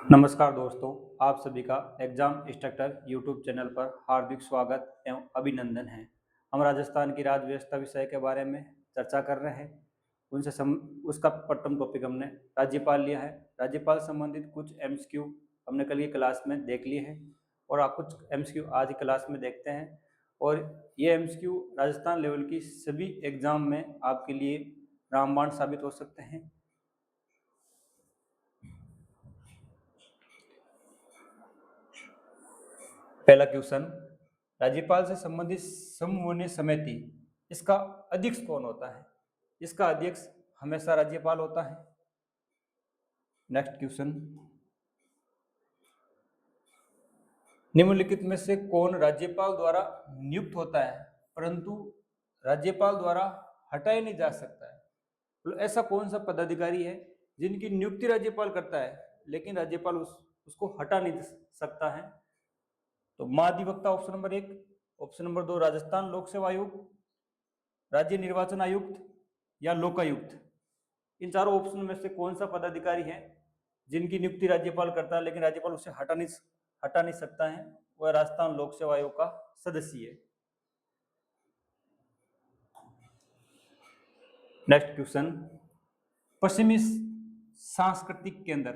नमस्कार दोस्तों, आप सभी का एग्जाम इंस्ट्रक्टर यूट्यूब चैनल पर हार्दिक स्वागत एवं अभिनंदन है। हम राजस्थान की राज्य व्यवस्था विषय के बारे में चर्चा कर रहे हैं। उसका प्रथम टॉपिक हमने राज्यपाल लिया है। राज्यपाल संबंधित कुछ एमसीक्यू हमने कल की क्लास में देख लिए हैं और आप कुछ एमसीक्यू आज की क्लास में देखते हैं। और ये एमसीक्यू राजस्थान लेवल की सभी एग्जाम में आपके लिए रामबाण साबित हो सकते हैं। पहला क्वेश्चन, राज्यपाल से संबंधित समन्वय समिति इसका अध्यक्ष कौन होता है? इसका अध्यक्ष हमेशा राज्यपाल होता है। नेक्स्ट क्वेश्चन, निम्नलिखित में से कौन राज्यपाल द्वारा नियुक्त होता है परंतु राज्यपाल द्वारा हटाया नहीं जा सकता है? तो ऐसा कौन सा पदाधिकारी है जिनकी नियुक्ति राज्यपाल करता है लेकिन राज्यपाल उसको हटा नहीं सकता है? तो महाधिवक्ता option number 1, option number 2 Rajasthan लोक सेवा आयोग, राज्य निर्वाचन आयुक्त या लोकायुक्त। इन चारों ऑप्शन में से कौन सा पदाधिकारी है जिनकी नियुक्ति राज्यपाल करता है लेकिन राज्यपाल उसे हटा नहीं सकता है? वह राजस्थान लोक सेवा आयोग का सदस्य है। नेक्स्ट क्वेश्चन, पश्चिमी सांस्कृतिक केंद्र।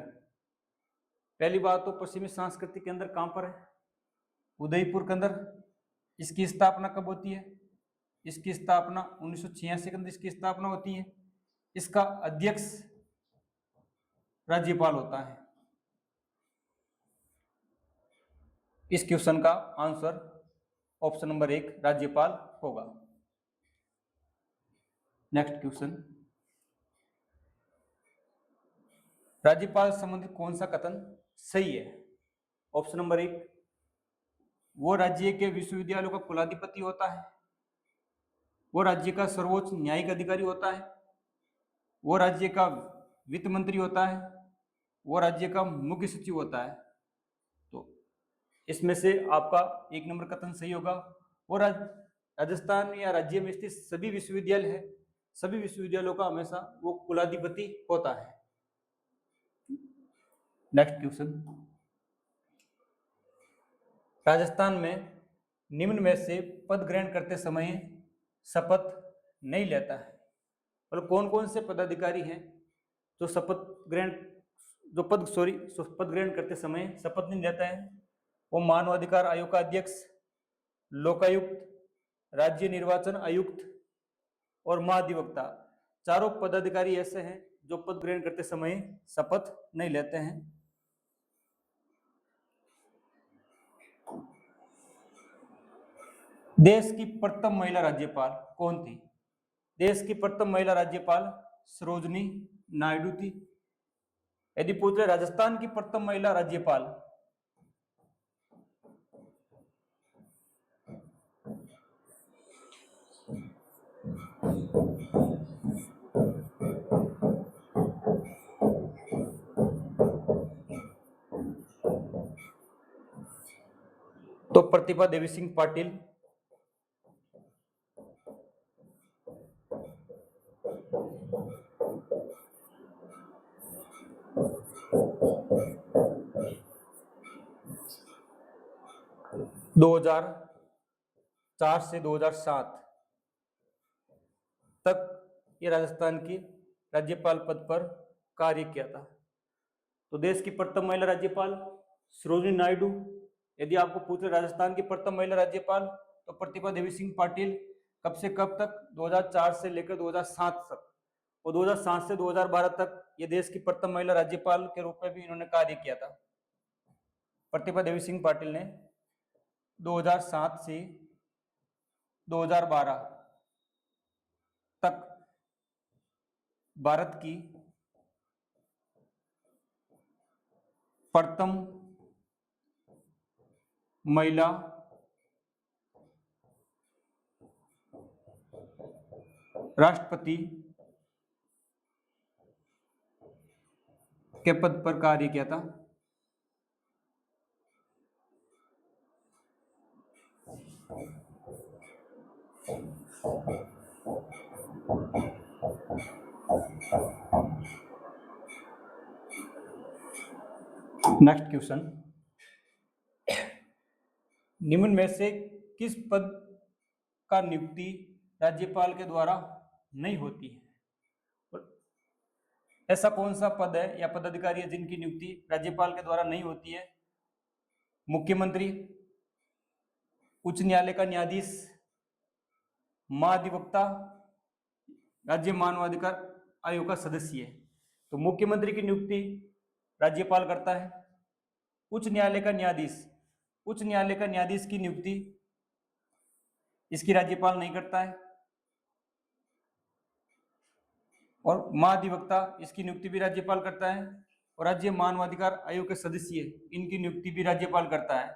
पहली बात तो पश्चिमी सांस्कृतिक केंद्र कहां पर है? उदयपुर के अंदर। इसकी स्थापना कब होती है? इसकी स्थापना 1986 के अंदर इसकी स्थापना होती है। इसका अध्यक्ष राज्यपाल होता है। इस क्वेश्चन का आंसर ऑप्शन नंबर 1 राज्यपाल होगा। नेक्स्ट क्वेश्चन, राज्यपाल संबंधित कौन सा कथन सही है? ऑप्शन नंबर 1, वो राज्य के विश्वविद्यालयों का कुलाधिपति होता है, वो राज्य का सर्वोच्च न्यायिक अधिकारी होता है, वो राज्य का वित्त मंत्री होता है, वो राज्य का मुख्य सचिव होता है। तो इसमें से आपका 1 नंबर कथन सही होगा। वो राजस्थान या राज्य में स्थित सभी विश्वविद्यालय है, सभी विश्वविद्यालयों का हमेशा वो कुलाधिपति होता है। नेक्स्ट क्वेश्चन, राजस्थान में निम्न में से पद ग्रहण करते समय शपथ नहीं लेता है? मतलब कौन कौन से पदाधिकारी हैं जो पद ग्रहण करते समय शपथ नहीं लेता है? वो मानवाधिकार आयोग का अध्यक्ष, लोकायुक्त, राज्य निर्वाचन आयुक्त और महाधिवक्ता। चारों पदाधिकारी ऐसे हैं जो पद ग्रहण करते समय शपथ नहीं लेते हैं। देश की प्रथम महिला राज्यपाल कौन थी? देश की प्रथम महिला राज्यपाल सरोजनी नायडू थी। यदि पूछ रहे राजस्थान की प्रथम महिला राज्यपाल, तो प्रतिभा देवी सिंह पाटिल। दो 2004 से 2007 तक ये राजस्थान की राज्यपाल पद पर कार्य किया था। तो देश की प्रथम महिला राज्यपाल सरोजिनी नायडू। यदि आपको पूछे राजस्थान की प्रथम महिला राज्यपाल तो प्रतिभा देवी सिंह पाटिल। कब से कब तक? 2004 से लेकर 2007 तक, और 2007 से 2012 तक ये देश की प्रथम महिला राज्यपाल के रूप में भी इन्होंने कार्य किया था। प्रतिभा देवी सिंह पाटिल ने 2007 से 2012 तक भारत की प्रथम महिला राष्ट्रपति के पद पर कार्य किया था। नेक्स्ट क्वेश्चन, निम्न में से किस पद का नियुक्ति राज्यपाल के द्वारा नहीं होती है? ऐसा कौन सा पद है या पदाधिकारी है जिनकी नियुक्ति राज्यपाल के द्वारा नहीं होती है? मुख्यमंत्री, उच्च न्यायालय का न्यायाधीश, महाधिवक्ता, राज्य मानवाधिकार आयोग का सदस्य। तो मुख्यमंत्री की नियुक्ति राज्यपाल करता है। उच्च न्यायालय का न्यायाधीश, उच्च न्यायालय का न्यायाधीश की नियुक्ति इसकी राज्यपाल नहीं करता है। और महाधिवक्ता, इसकी नियुक्ति भी राज्यपाल करता है। और राज्य मानवाधिकार आयोग के सदस्य, इनकी नियुक्ति भी राज्यपाल करता है।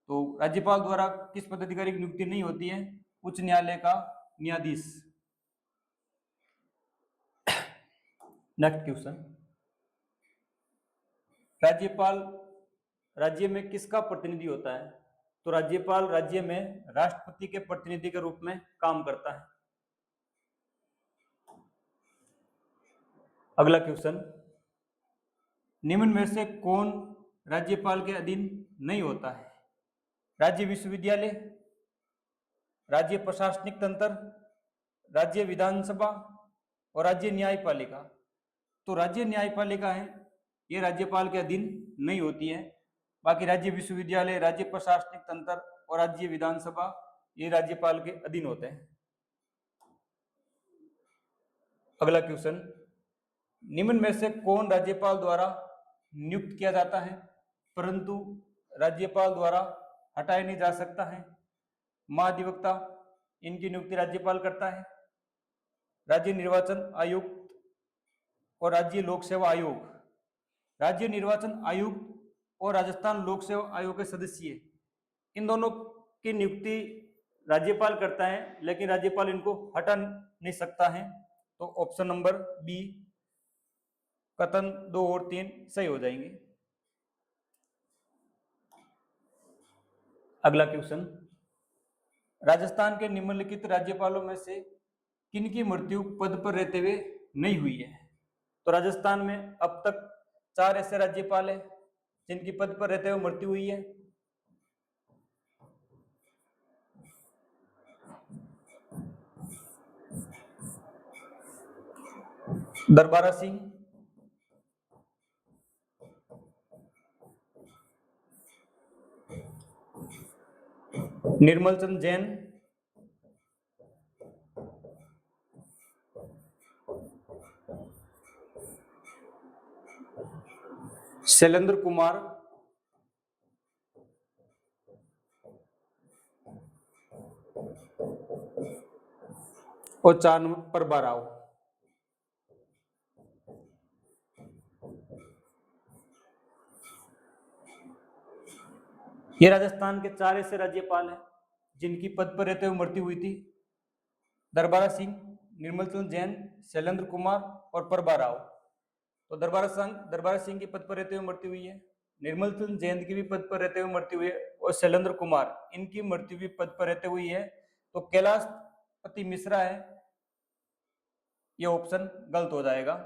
तो राज्यपाल द्वारा किस पदाधिकारी की नियुक्ति नहीं होती है? उच्च न्यायालय का न्यायाधीश। नेक्स्ट क्वेश्चन, राज्यपाल राज्य में किसका प्रतिनिधि होता है? तो राज्यपाल राज्य में राष्ट्रपति के प्रतिनिधि के रूप में काम करता है। अगला क्वेश्चन, निम्न में से कौन राज्यपाल के अधीन नहीं होता है? राज्य विश्वविद्यालय, राज्य प्रशासनिक तंत्र, राज्य विधानसभा और राज्य न्यायपालिका। तो राज्य न्यायपालिका है, ये राज्यपाल के अधीन नहीं होती है। बाकी राज्य विश्वविद्यालय, राज्य प्रशासनिक तंत्र और राज्य विधानसभा ये राज्यपाल के अधीन होते हैं। अगला क्वेश्चन, निम्न में से कौन राज्यपाल द्वारा नियुक्त किया जाता है परंतु राज्यपाल द्वारा हटाया नहीं जा सकता है? महाधिवक्ता, इनकी नियुक्ति राज्यपाल करता है। राज्य निर्वाचन आयुक्त और राज्य लोक सेवा आयोग, राज्य निर्वाचन आयुक्त और राजस्थान लोक सेवा आयोग के सदस्य, इन दोनों की नियुक्ति राज्यपाल करता है, लेकिन राज्यपाल इनको हटा नहीं सकता है। तो ऑप्शन नंबर बी, कथन 2 और 3 सही हो जाएंगे। अगला क्वेश्चन, राजस्थान के निम्नलिखित राज्यपालों में से किनकी मृत्यु पद पर रहते हुए नहीं हुई है? तो राजस्थान में अब तक 4 ऐसे राज्यपाल हैं जिनकी पद पर रहते हुए मृत्यु हुई है। दरबारा सिंह, निर्मल चंद जैन, शैलेंद्र कुमार और 4 नंबर प्रभा राव। ये राजस्थान के 4 ऐसे राज्यपाल हैं जिनकी पद पर रहते हुए मृत्यु हुई थी। दरबारा सिंह, निर्मल चंद जैन, शैलेंद्र कुमार और प्रभा राव। तो दरबारा सिंह की पद पर रहते हुए मृत्यु हुई है, निर्मल चंद जैन की भी पद पर रहते हुए मृत्यु हुई है और शैलेंद्र कुमार इनकी मृत्यु भी पद पर रहते हुई है। तो कैलाशपति मिश्रा है, ये ऑप्शन गलत हो जाएगा।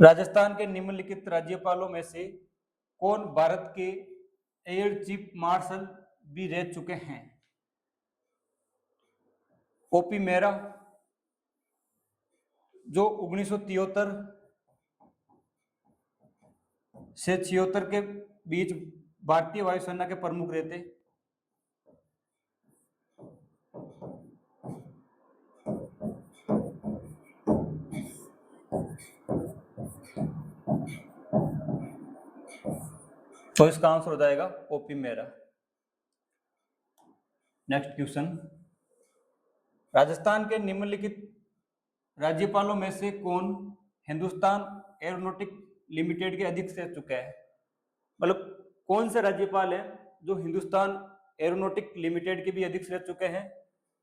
राजस्थान के निम्नलिखित राज्यपालों में से कौन भारत के एयर चीफ मार्शल भी रह चुके हैं? ओपी मेहरा, जो 1973 से 76 के बीच भारतीय वायुसेना के प्रमुख रहे थे। तो इसका आंसर हो जाएगा OP Mehra. Next question, Rajasthan के निम्नलिखित राज्यपालों में से कौन हिंदुस्तान एरोनॉटिक लिमिटेड के अध्यक्ष रह चुका है? मतलब कौन से राज्यपाल हैं जो हिंदुस्तान एरोनॉटिक लिमिटेड के भी अध्यक्ष रह चुके हैं?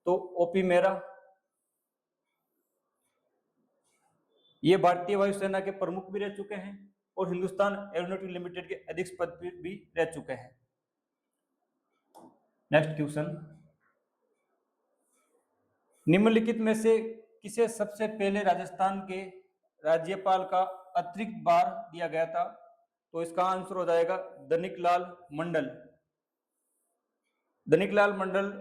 तो ओपी मेहरा, ये भारतीय वायुसेना के प्रमुख भी रह चुके हैं और हिंदुस्तान एरोनॉटिक लिमिटेड के अध्यक्ष पद पर भी रह चुके हैं। नेक्स्ट क्वेश्चन, निम्नलिखित में से किसे सबसे पहले राजस्थान के राज्यपाल का अतिरिक्त बार दिया गया था? तो इसका आंसर हो जाएगा दनिकलाल मंडल। दनिकलाल मंडल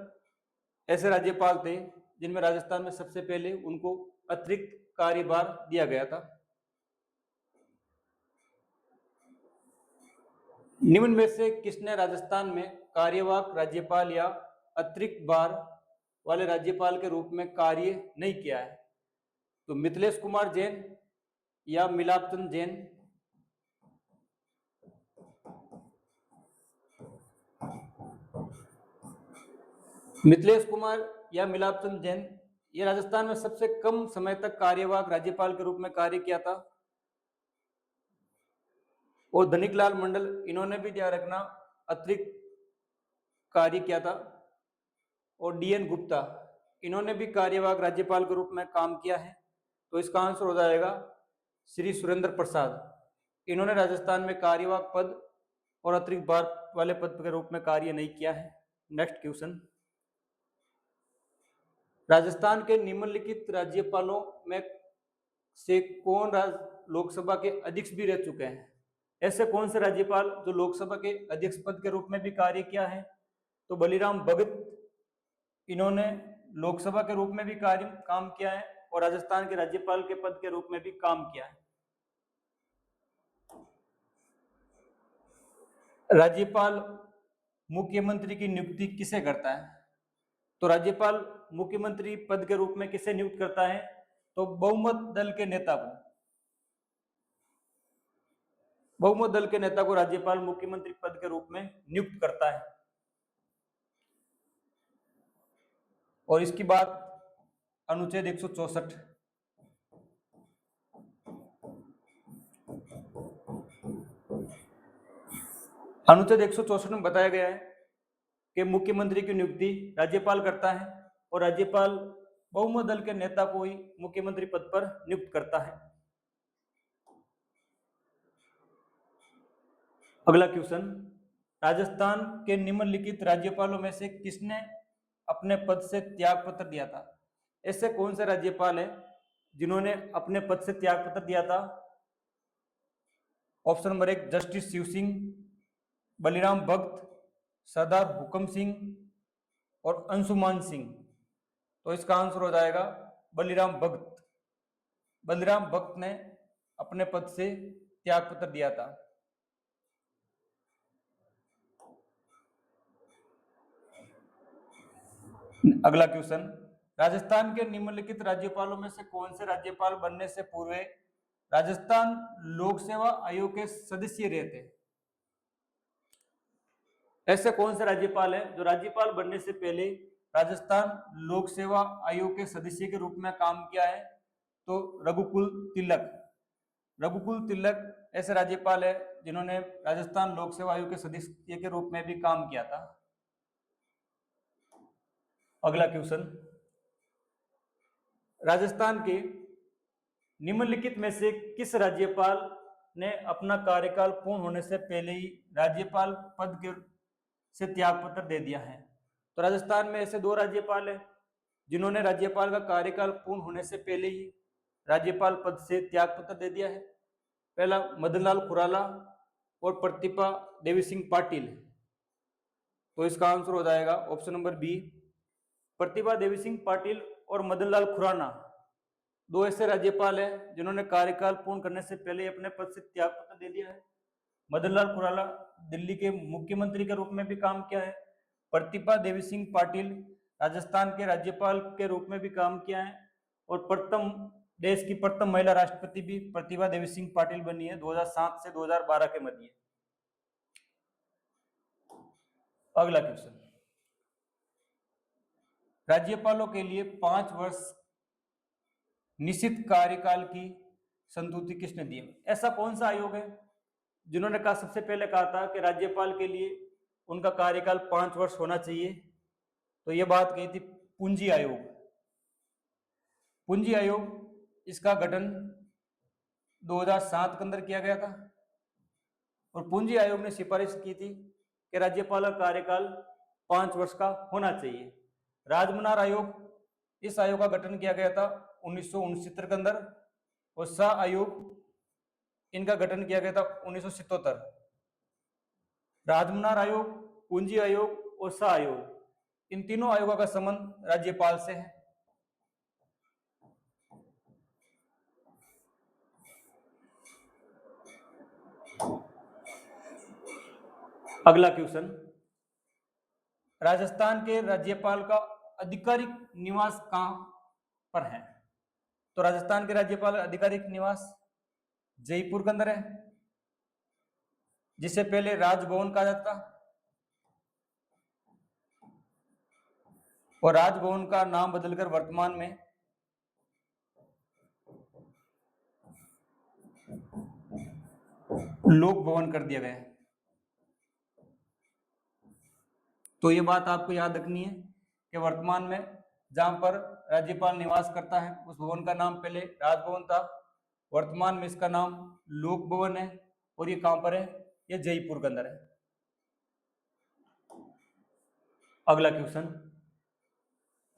ऐसे राज्यपाल थे जिनमें राजस्थान में सबसे पहले उनको अतिरिक्त कार्यभार दिया गया था। निम्न में से किसने राजस्थान में कार्यवाहक राज्यपाल या अतिरिक्त बार वाले राज्यपाल के रूप में कार्य नहीं किया है? तो मिथिलेश कुमार जैन या मिलापचंद जैन। मिथिलेश कुमार या मिलापचंद जैन, ये राजस्थान में सबसे कम समय तक कार्यवाहक राज्यपाल के रूप में कार्य किया था। और धनिकलाल मंडल, इन्होंने भी ध्यान रखना अतिरिक्त कार्य किया था। और डीएन गुप्ता, इन्होंने भी कार्यवाहक राज्यपाल के रूप में काम किया है। तो इसका आंसर हो जाएगा श्री सुरेंद्र प्रसाद। इन्होंने राजस्थान में कार्यवाहक पद और अतिरिक्त बार वाले पद के रूप में कार्य नहीं किया है। नेक्स्ट क्वेश्चन, राजस्थान के निम्नलिखित राज्यपालों में से कौन लोकसभा के अध्यक्ष भी रह चुके हैं? ऐसे कौन से राज्यपाल जो लोकसभा के अध्यक्ष पद के रूप में भी कार्य किया है? तो बलिराम भगत, इन्होंने लोकसभा के रूप में भी काम किया है और राजस्थान के राज्यपाल के पद के रूप में भी काम किया है। राज्यपाल मुख्यमंत्री की नियुक्ति किसे करता है? तो राज्यपाल मुख्यमंत्री पद के रूप में किसे नियुक्त करता है? तो बहुमत दल के नेता को। बहुमत दल के नेता को राज्यपाल मुख्यमंत्री पद के रूप में नियुक्त करता है। और इसकी बात अनुच्छेद 164 अनुच्छेद 164 में बताया गया है कि मुख्यमंत्री की नियुक्ति राज्यपाल करता है और राज्यपाल बहुमत दल के नेता को ही मुख्यमंत्री पद पर नियुक्त करता है। अगला क्वेश्चन, राजस्थान के निम्नलिखित राज्यपालों में से किसने अपने पद से त्याग पत्र दिया था? ऐसे कौन से राज्यपाल है जिन्होंने अपने पद से त्याग पत्र दिया था? Option number 1 justice Shiv Singh, Baliram Bhagat, Sardar Hukam Singh और अंशुमान सिंह। तो इसका आंसर हो जाएगा बलिराम भगत। बलिराम भगत ने अपने पद से त्याग पत्र दिया था। अगला क्वेश्चन, राजस्थान के निम्नलिखित राज्यपालों में से कौन से राज्यपाल बनने से पूर्व राजस्थान लोक सेवा आयोग के सदस्य रहे थे? ऐसे कौन से राज्यपाल है जो राज्यपाल बनने से पहले राजस्थान लोक सेवा आयोग के सदस्य के रूप में काम किया है? तो रघुकुल तिलक। रघुकुल तिलक ऐसे राज्यपाल है जिन्होंने राजस्थान लोक सेवा आयोग के सदस्य के रूप में भी काम किया था। अगला क्वेश्चन, राजस्थान के निम्नलिखित में से किस राज्यपाल ने अपना कार्यकाल पूर्ण होने से पहले ही राज्यपाल पद के से त्याग पत्र दे दिया है? तो राजस्थान में ऐसे 2 राज्यपाल हैं जिन्होंने राज्यपाल का कार्यकाल पूर्ण होने से पहले ही राज्यपाल पद से त्याग पत्र दे दिया है। पहला मदनलाल खुराला और प्रतिभा देवी सिंह पाटिल। तो इसका आंसर हो जाएगा option number B, Pratibha Devi Singh Patil और मदनलाल खुराना 2 ऐसे राज्यपाल हैं जिन्होंने कार्यकाल पूर्ण करने से पहले अपने पद से त्याग पत्र दे दिया है। मदनलाल खुराना दिल्ली के मुख्यमंत्री के रूप में भी काम किया है। प्रतिभा देवी सिंह पाटिल राजस्थान के राज्यपाल के रूप में भी काम किया है। और देश की प्रथम महिला राष्ट्रपति भी प्रतिभा देवी सिंह पाटिल बनी है 2007 से 2012 के मध्य। अगला क्वेश्चन, राज्यपालों के लिए 5 वर्ष निश्चित कार्यकाल की संतुति किसने दी? ऐसा कौन सा आयोग है जिन्होंने सबसे पहले कहा था कि राज्यपाल के लिए उनका कार्यकाल 5 वर्ष होना चाहिए? तो यह बात कही थी पूंजी आयोग। पूंजी आयोग, इसका गठन 2007 के अंदर किया गया था और पूंजी आयोग ने सिफारिश की थी कि राज्यपाल का कार्यकाल 5 वर्ष का होना चाहिए। राजमनार आयोग, इस आयोग का गठन किया गया था 1969 के अंदर, और शाह आयोग इनका गठन किया गया था 1977। राजमनार आयोग, पूंजी आयोग और शाह आयोग, इन तीनों आयोगों का संबंध राज्यपाल से है। अगला क्वेश्चन, राजस्थान के राज्यपाल का आधिकारिक निवास कहां पर है? तो राजस्थान के राज्यपाल आधिकारिक निवास जयपुर के अंदर है, जिसे पहले राजभवन कहा जाता, और राजभवन का नाम बदलकर वर्तमान में लोक भवन कर दिया गया है। तो ये बात आपको याद रखनी है कि वर्तमान में जहां पर राज्यपाल निवास करता है उस भवन का नाम पहले राजभवन था, वर्तमान में इसका नाम लोक भवन है, और ये कहां पर है? ये जयपुर के अंदर है। अगला क्वेश्चन,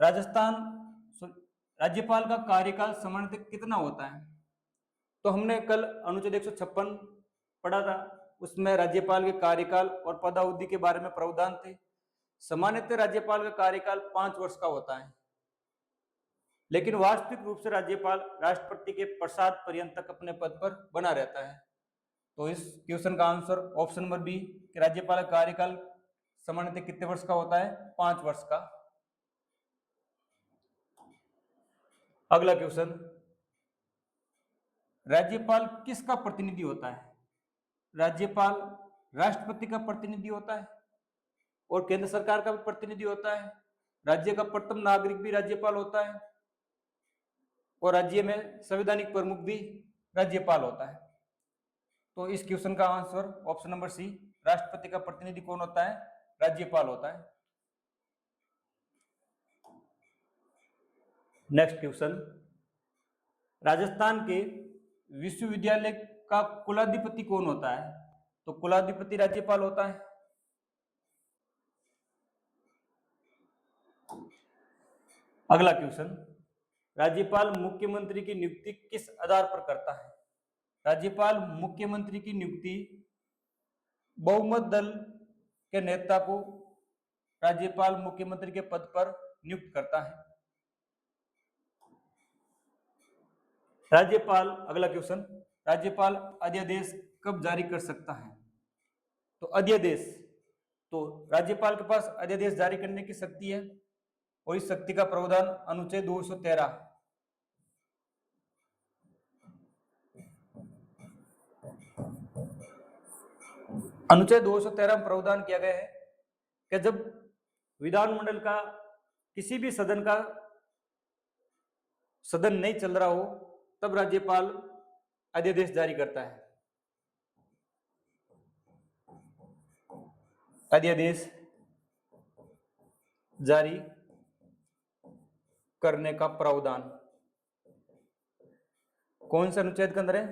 राजस्थान राज्यपाल का कार्यकाल सामान्यतः कितना होता है? तो हमने कल अनुच्छेद 156 पढ़ा था, उसमें राज्यपाल के कार्यकाल और पदावधि के बारे में प्रावधान थे। सामान्यतः राज्यपाल का कार्यकाल 5 वर्ष का होता है, लेकिन वास्तविक रूप से राज्यपाल राष्ट्रपति के प्रसाद पर्यंत तक अपने पद पर बना रहता है। तो इस क्वेश्चन का आंसर ऑप्शन नंबर बी कि राज्यपाल का कार्यकाल सामान्यतः कितने वर्ष का होता है? 5 वर्ष का। अगला क्वेश्चन, राज्यपाल किसका प्रतिनिधि होता है? राज्यपाल राष्ट्रपति का प्रतिनिधि होता है और केंद्र सरकार का भी प्रतिनिधि होता है। राज्य का प्रथम नागरिक भी राज्यपाल होता है, और राज्य में संवैधानिक प्रमुख भी राज्यपाल होता है। तो इस क्वेश्चन का आंसर ऑप्शन नंबर सी, राष्ट्रपति का प्रतिनिधि कौन होता है? राज्यपाल होता है। नेक्स्ट क्वेश्चन, राजस्थान के विश्वविद्यालय का कुलाधिपति कौन होता है? तो कुलाधिपति राज्यपाल होता है। अगला क्वेश्चन, राज्यपाल मुख्यमंत्री की नियुक्ति किस आधार पर करता है? राज्यपाल मुख्यमंत्री की नियुक्ति बहुमत दल के नेता को राज्यपाल मुख्यमंत्री के पद पर नियुक्त करता है। राज्यपाल, अगला क्वेश्चन, राज्यपाल अध्यादेश कब जारी कर सकता है? तो अध्यादेश, तो राज्यपाल के पास अध्यादेश जारी करने की शक्ति है, और इस शक्ति का प्रावधान अनुच्छेद 213 अनुच्छेद 213 में प्रावधान किया गया है कि जब विधानमंडल का किसी भी सदन नहीं चल रहा हो तब राज्यपाल अध्यादेश जारी करता है। अध्यादेश जारी करने का प्रावधान कौन से अनुच्छेद के अंदर है?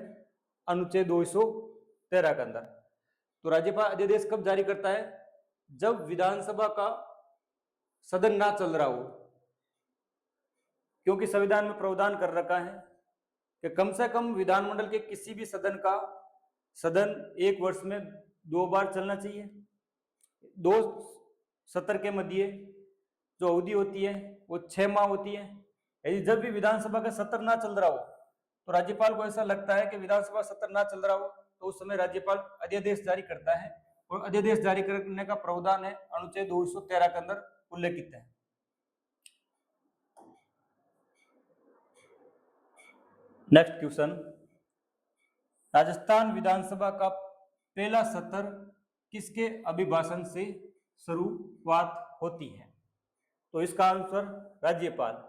अनुच्छेद 213 के अंदर। तो राज्यपाल अध्यादेश कब जारी करता है? जब विधानसभा का सदन ना चल रहा हो, क्योंकि संविधान में प्रावधान कर रखा है कि कम से कम विधानमंडल के किसी भी सदन 1 वर्ष में 2 बार चलना चाहिए। 2 सत्र के मध्य जो अवधि होती है वो 6 माह होती है। यदि जब भी विधानसभा का सत्र ना चल रहा हो तो राज्यपाल को ऐसा लगता है कि विधानसभा सत्र ना चल रहा हो, तो उस समय राज्यपाल अध्यादेश जारी करता है, और अध्यादेश जारी करने का प्रावधान है अनुच्छेद 213 के अंदर उल्लेखित है। नेक्स्ट क्वेश्चन, राजस्थान विधानसभा का पहला सत्र किसके अभिभाषण से शुरुआत होती है? तो इसका आंसर राज्यपाल।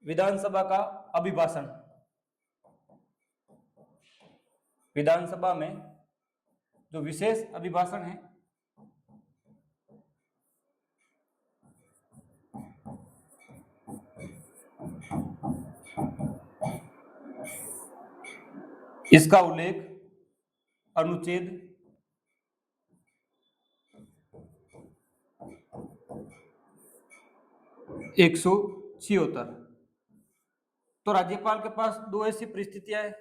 विधानसभा का अभिभाषण, विधानसभा में जो विशेष अभिभाषण है इसका उल्लेख अनुच्छेद 100 76। तो राज्यपाल के पास दो ऐसी परिस्थितियां है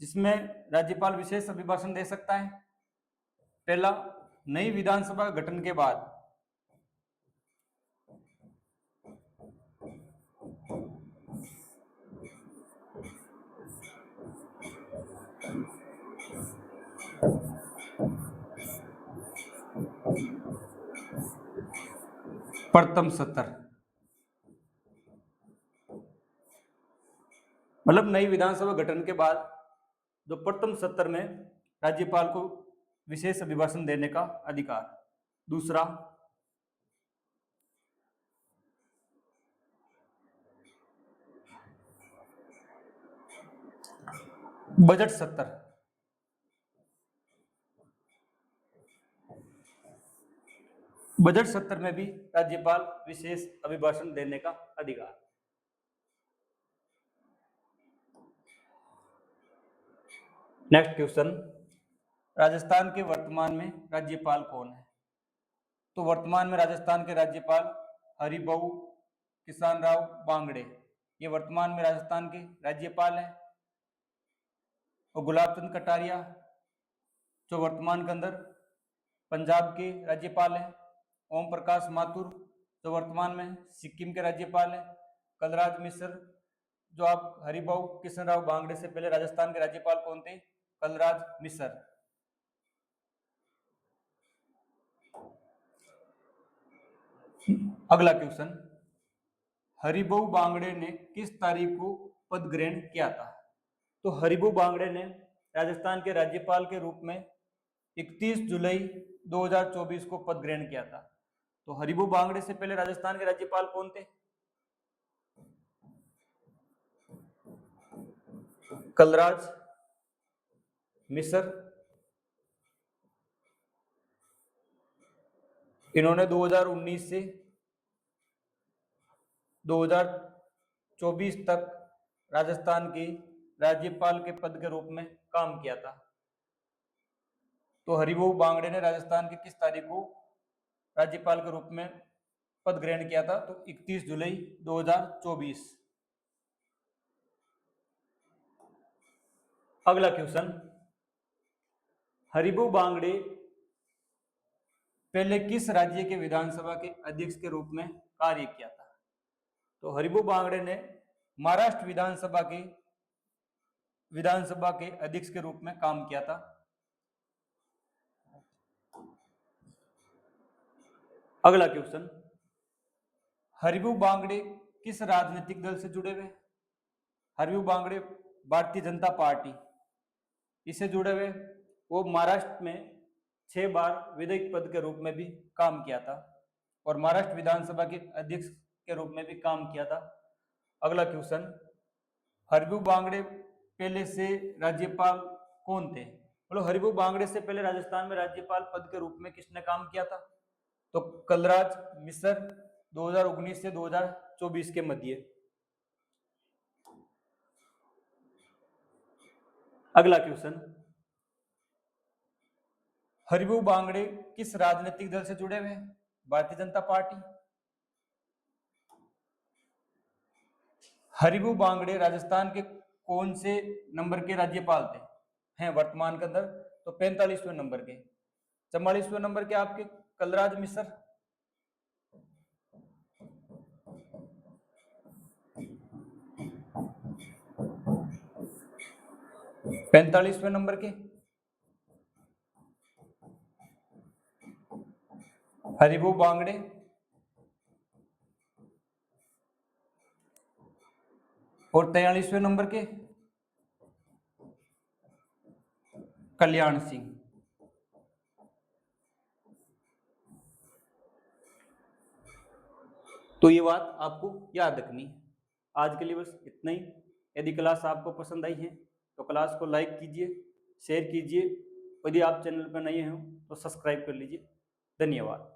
जिसमें राज्यपाल विशेष अभिभाषण दे सकता है। पहला, नई विधानसभा गठन के बाद प्रथम सत्र, मतलब नई विधानसभा गठन के बाद जो प्रथम सत्र में राज्यपाल को विशेष अभिभाषण देने का अधिकार। दूसरा, बजट सत्र, बजट सत्र में भी राज्यपाल विशेष अभिभाषण देने का अधिकार। नेक्स्ट क्वेश्चन, राजस्थान के वर्तमान में राज्यपाल कौन है? तो वर्तमान में राजस्थान के राज्यपाल हरिभाऊ किशन राव बांगड़े, ये वर्तमान में राजस्थान के राज्यपाल है। और गुलाब चंद कटारिया जो वर्तमान के अंदर पंजाब के राज्यपाल है। ओम प्रकाश माथुर जो वर्तमान में सिक्किम के राज्यपाल है। कलराज मिश्र, जो आप हरिभाऊ किशन राव बांगड़े से पहले राजस्थान के राज्यपाल कौन थे? कलराज मिश्र। अगला क्वेश्चन, हरिभाऊ बांगड़े ने किस तारीख को पद ग्रहण किया था? तो हरिभाऊ बांगड़े ने राजस्थान के राज्यपाल के रूप में 31 जुलाई 2024 को पद ग्रहण किया था। तो हरिभाऊ बांगड़े से पहले राजस्थान के राज्यपाल कौन थे? कलराज मिश्र। इन्होंने 2019 से 2024 तक राजस्थान के राज्यपाल के पद के रूप में काम किया था। तो हरिभाऊ बांगड़े ने राजस्थान के किस तारीख को राज्यपाल के रूप में पद ग्रहण किया था? तो 31 जुलाई 2024। अगला क्वेश्चन, हरिभाऊ बांगड़े पहले किस राज्य के विधानसभा के अध्यक्ष के रूप में कार्य किया था? तो हरिभाऊ बांगड़े ने महाराष्ट्र विधानसभा के अध्यक्ष के रूप में काम किया था। अगला क्वेश्चन, हरिभाऊ बांगड़े किस राजनीतिक दल से जुड़े हुए? हरिभाऊ बांगड़े भारतीय जनता पार्टी इससे जुड़े हुए। वो महाराष्ट्र में 6 बार विधायक पद के रूप में भी काम किया था और महाराष्ट्र विधानसभा के अध्यक्ष के रूप में भी काम किया था। अगला क्वेश्चन, हरिभाऊ बांगड़े पहले से राज्यपाल कौन थे? मतलब हरिभाऊ बांगड़े से पहले राजस्थान में राज्यपाल पद के रूप में किसने काम किया था? तो कलराज मिश्र 2019 से 2024 के मध्य। अगला क्वेश्चन, हरिभाऊ बांगड़े किस राजनीतिक दल से जुड़े हुए हैं? भारतीय जनता पार्टी। हरिभाऊ बांगड़े राजस्थान के कौन से नंबर के राज्यपाल थे हैं वर्तमान के अंदर? तो 45वें नंबर के। 44वें नंबर के आपके कलराज मिश्र। पैंतालीसवें नंबर के हरिभाऊ बांगड़े। और 43वें नंबर के कल्याण सिंह। तो ये बात आपको याद रखनी है। आज के लिए बस इतना ही। यदि क्लास आपको पसंद आई है तो क्लास को लाइक कीजिए, शेयर कीजिए। यदि आप चैनल पर नए हो तो सब्सक्राइब कर लीजिए। धन्यवाद।